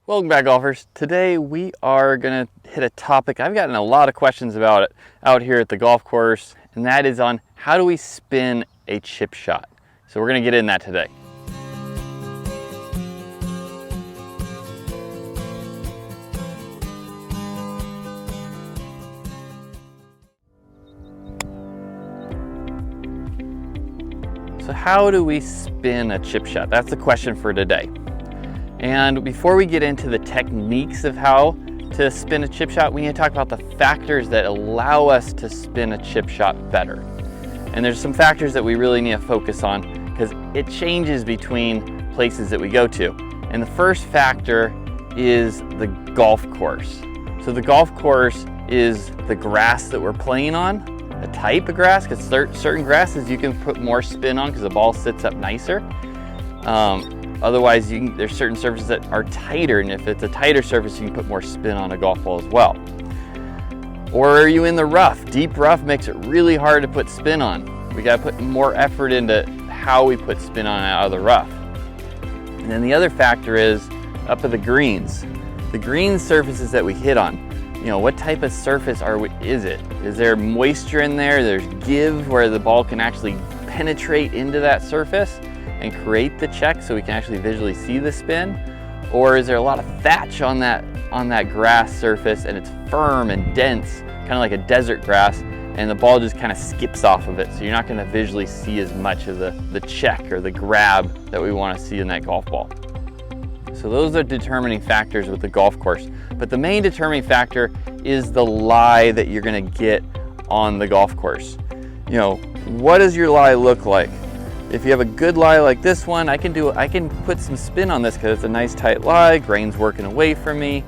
Welcome back, golfers. Today we are going to hit a topic I've gotten a lot of questions about it out here at the golf course, and that is on how do we spin a chip shot. So we're going to get in that today. So how do we spin a chip shot? That's the question for today. And before we get into the techniques of how to spin a chip shot, we need to talk about the factors that allow us to spin a chip shot better. And there's some factors that we really need to focus on because it changes between places that we go to. And the first factor is the golf course. So the golf course is the grass that we're playing on, the type of grass, because certain grasses you can put more spin on because the ball sits up nicer. Otherwise, there's certain surfaces that are tighter, and if it's a tighter surface, you can put more spin on a golf ball as well. Or are you in the rough? Deep rough makes it really hard to put spin on. We got to put more effort into how we put spin on out of the rough. And then the other factor is up at the greens. The green surfaces that we hit on. You know, what type of surface is it? Is there moisture in there? There's give where the ball can actually penetrate into that surface and create the check so we can actually visually see the spin? Or is there a lot of thatch on that grass surface and it's firm and dense, kind of like a desert grass, and the ball just kind of skips off of it, so you're not going to visually see as much of the check or the grab that we want to see in that golf ball. So those are determining factors with the golf course. But the main determining factor is the lie that you're going to get on the golf course. You know, what does your lie look like? If you have a good lie like this one, I can put some spin on this because it's a nice tight lie, grain's working away from me.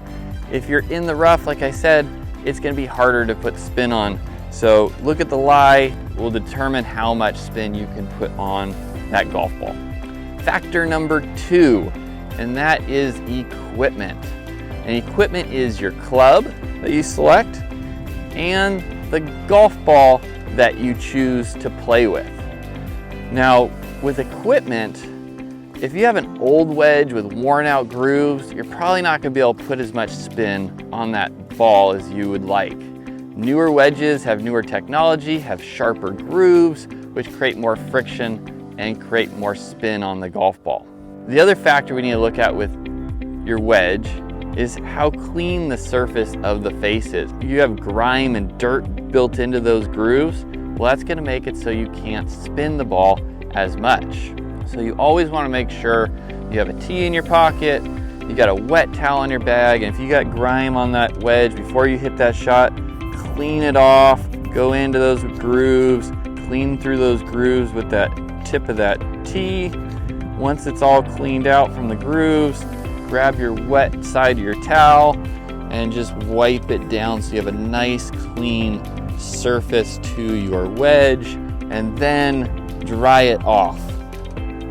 If you're in the rough, like I said, it's going to be harder to put spin on. So look at the lie, will determine how much spin you can put on that golf ball. Factor number 2, and that is equipment. And equipment is your club that you select and the golf ball that you choose to play with. Now, with equipment, if you have an old wedge with worn out grooves, you're probably not going to be able to put as much spin on that ball as you would like. Newer wedges have newer technology, have sharper grooves, which create more friction and create more spin on the golf ball. The other factor we need to look at with your wedge is how clean the surface of the face is. If you have grime and dirt built into those grooves, well, that's going to make it so you can't spin the ball as much. So you always want to make sure you have a tee in your pocket, you got a wet towel in your bag, and if you got grime on that wedge before you hit that shot, clean it off, go into those grooves, clean through those grooves with that tip of that tee. Once it's all cleaned out from the grooves, grab your wet side of your towel and just wipe it down so you have a nice clean surface to your wedge, and then dry it off.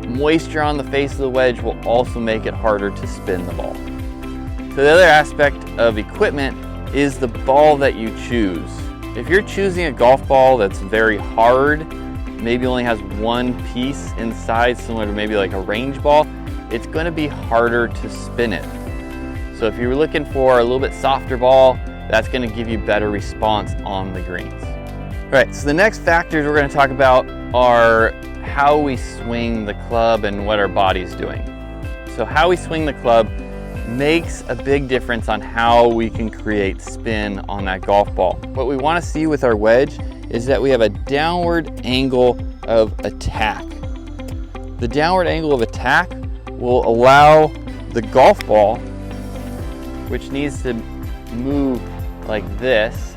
Moisture on the face of the wedge will also make it harder to spin the ball. So the other aspect of equipment is the ball that you choose. If you're choosing a golf ball that's very hard, maybe only has one piece inside, similar to maybe like a range ball, it's going to be harder to spin it. So if you're looking for a little bit softer ball, that's going to give you better response on the greens. All right, so the next factors we're going to talk about are how we swing the club and what our body's doing. So how we swing the club makes a big difference on how we can create spin on that golf ball. What we want to see with our wedge is that we have a downward angle of attack. The downward angle of attack will allow the golf ball, which needs to move like this,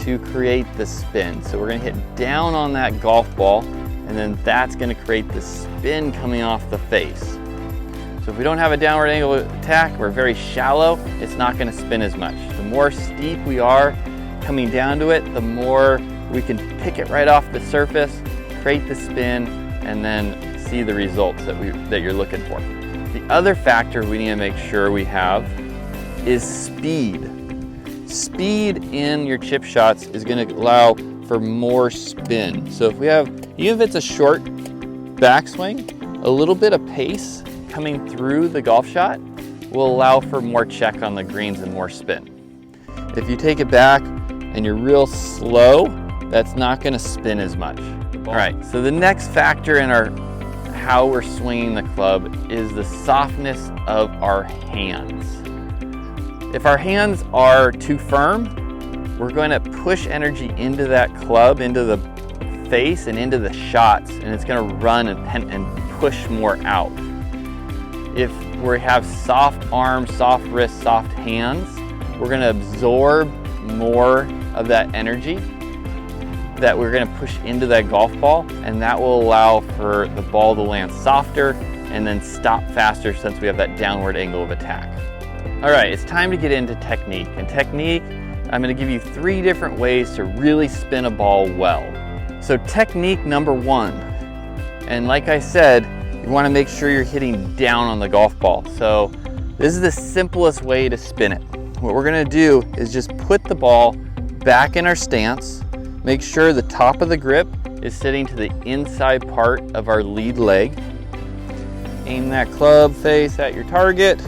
to create the spin. So we're going to hit down on that golf ball, and then that's going to create the spin coming off the face. So if we don't have a downward angle of attack, we're very shallow, it's not going to spin as much. The more steep we are coming down to it, the more we can pick it right off the surface, create the spin, and then see the results that you're looking for. The other factor we need to make sure we have is speed. Speed in your chip shots is going to allow for more spin. So if we have, even if it's a short backswing, a little bit of pace coming through the golf shot will allow for more check on the greens and more spin. If you take it back and you're real slow, that's not going to spin as much. All right, so the next factor in how we're swinging the club is the softness of our hands. If our hands are too firm, we're going to push energy into that club, into the face and into the shots, and it's going to run and push more out. If we have soft arms, soft wrists, soft hands, we're going to absorb more of that energy that we're going to push into that golf ball, and that will allow for the ball to land softer and then stop faster since we have that downward angle of attack. All right, it's time to get into technique. And technique, I'm going to give you 3 different ways to really spin a ball well. So technique number 1, and like I said, you want to make sure you're hitting down on the golf ball. So this is the simplest way to spin it. What we're going to do is just put the ball back in our stance. Make sure the top of the grip is sitting to the inside part of our lead leg. Aim that club face at your target.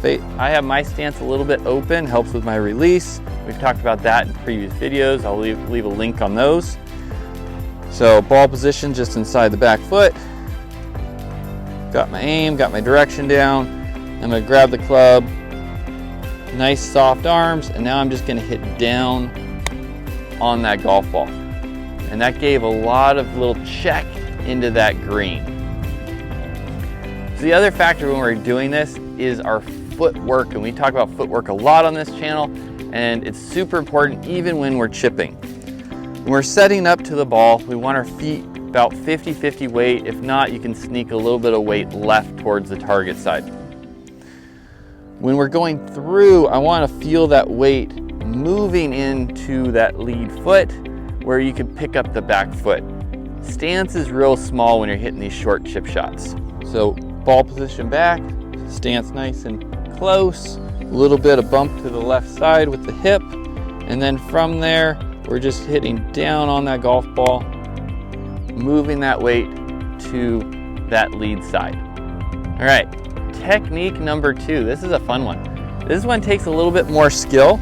I have my stance a little bit open, helps with my release. We've talked about that in previous videos. I'll leave a link on those. So ball position just inside the back foot. Got my aim, got my direction down. I'm gonna grab the club, nice soft arms, and now I'm just gonna hit down on that golf ball. And that gave a lot of little check into that green. So the other factor when we're doing this is our footwork, and we talk about footwork a lot on this channel, and it's super important even when we're chipping. When we're setting up to the ball, we want our feet about 50-50 weight. If not, you can sneak a little bit of weight left towards the target side. When we're going through, I want to feel that weight moving into that lead foot where you can pick up the back foot. Stance is real small when you're hitting these short chip shots. So ball position back, stance nice and close, a little bit of bump to the left side with the hip, and then from there, we're just hitting down on that golf ball, moving that weight to that lead side. All right, technique number 2. This is a fun one. This one takes a little bit more skill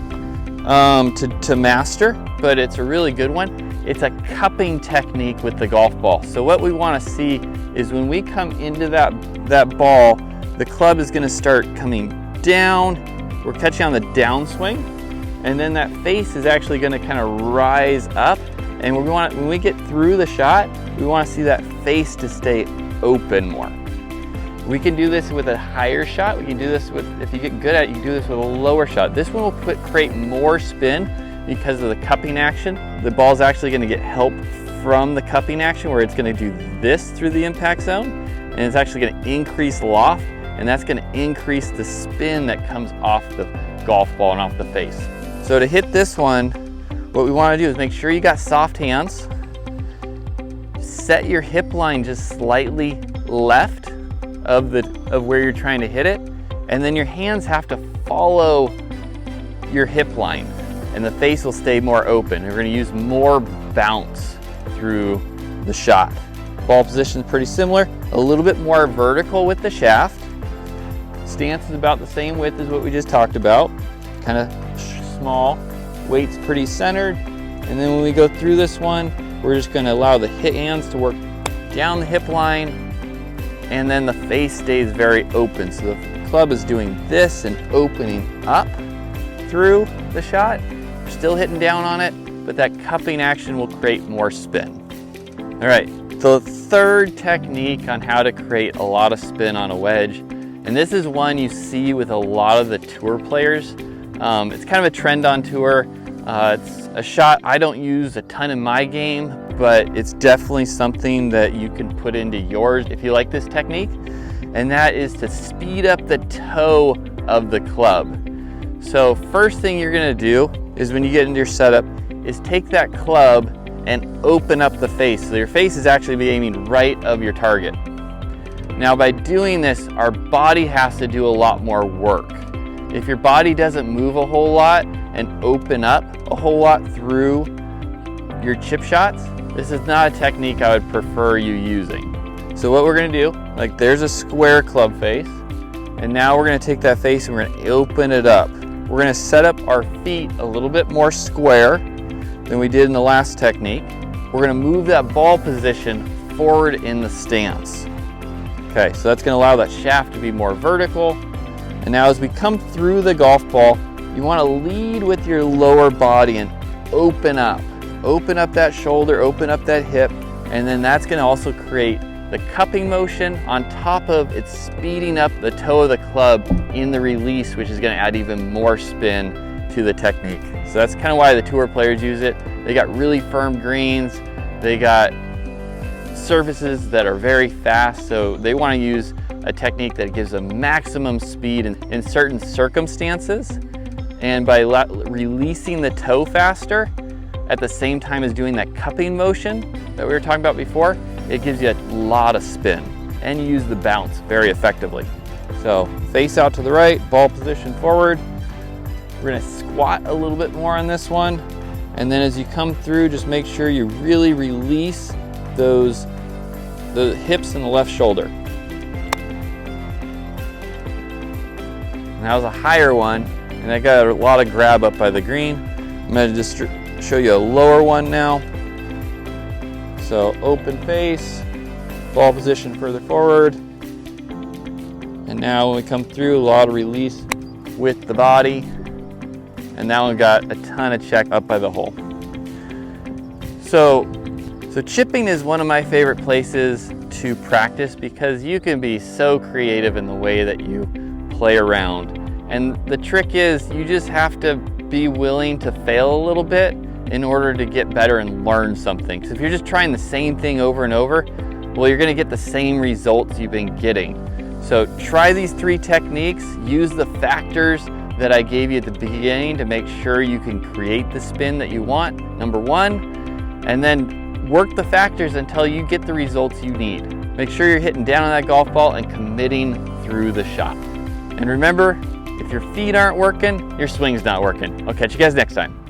to master, but it's a really good one. It's a cupping technique with the golf ball. So what we want to see is when we come into that ball, the club is going to start coming down. We're catching on the downswing, and then that face is actually going to kind of rise up. And when we get through the shot, we want to see that face to stay open more. We can do this with a higher shot. We can do this with, if you get good at it, you can do this with a lower shot. This one will create more spin because of the cupping action. The ball's actually going to get help from the cupping action where it's going to do this through the impact zone, and it's actually going to increase loft, and that's going to increase the spin that comes off the golf ball and off the face. So to hit this one, what we want to do is make sure you got soft hands. Set your hip line just slightly left of where you're trying to hit it, and then your hands have to follow your hip line, and the face will stay more open. We're going to use more bounce through the shot. Ball position is pretty similar, a little bit more vertical with the shaft. Stance is about the same width as what we just talked about, kind of small. Weight's pretty centered, and then when we go through this one, we're just going to allow the hit hands to work down the hip line, and then the face stays very open. So the club is doing this and opening up through the shot. We're still hitting down on it, but that cupping action will create more spin. All right, so the third technique on how to create a lot of spin on a wedge, and this is one you see with a lot of the tour players. It's kind of a trend on tour. It's a shot I don't use a ton in my game, but it's definitely something that you can put into yours if you like this technique, and that is to speed up the toe of the club. So first thing you're going to do is when you get into your setup is take that club and open up the face. So your face is actually be aiming right of your target. Now by doing this, our body has to do a lot more work. If your body doesn't move a whole lot and open up a whole lot through your chip shots, this is not a technique I would prefer you using. So what we're gonna do, like there's a square club face, And now we're gonna take that face and we're gonna open it up. We're gonna set up our feet a little bit more square than we did in the last technique. We're gonna move that ball position forward in the stance. Okay, so that's gonna allow that shaft to be more vertical. And now as we come through the golf ball, you wanna lead with your lower body and open up. Open up that shoulder, open up that hip, and then that's gonna also create the cupping motion on top of it speeding up the toe of the club in the release, which is gonna add even more spin to the technique. So that's kind of why the tour players use it. They got really firm greens, they got surfaces that are very fast, so they wanna use a technique that gives a maximum speed in certain circumstances. And by releasing the toe faster, at the same time as doing that cupping motion that we were talking about before, it gives you a lot of spin and you use the bounce very effectively. So face out to the right, ball position forward. We're gonna squat a little bit more on this one. And then as you come through, just make sure you really release the hips and the left shoulder. And that was a higher one, and I got a lot of grab up by the green. I'm gonna just show you a lower one now. So open face, ball position further forward. And now when we come through, a lot of release with the body. And now we've got a ton of check up by the hole. So chipping is one of my favorite places to practice because you can be so creative in the way that you play around. And the trick is you just have to be willing to fail a little bit in order to get better and learn something. Because if you're just trying the same thing over and over, well, you're gonna get the same results you've been getting. So try these 3 techniques, use the factors that I gave you at the beginning to make sure you can create the spin that you want, number 1, and then work the factors until you get the results you need. Make sure you're hitting down on that golf ball and committing through the shot. And remember, if your feet aren't working, your swing's not working. I'll catch you guys next time.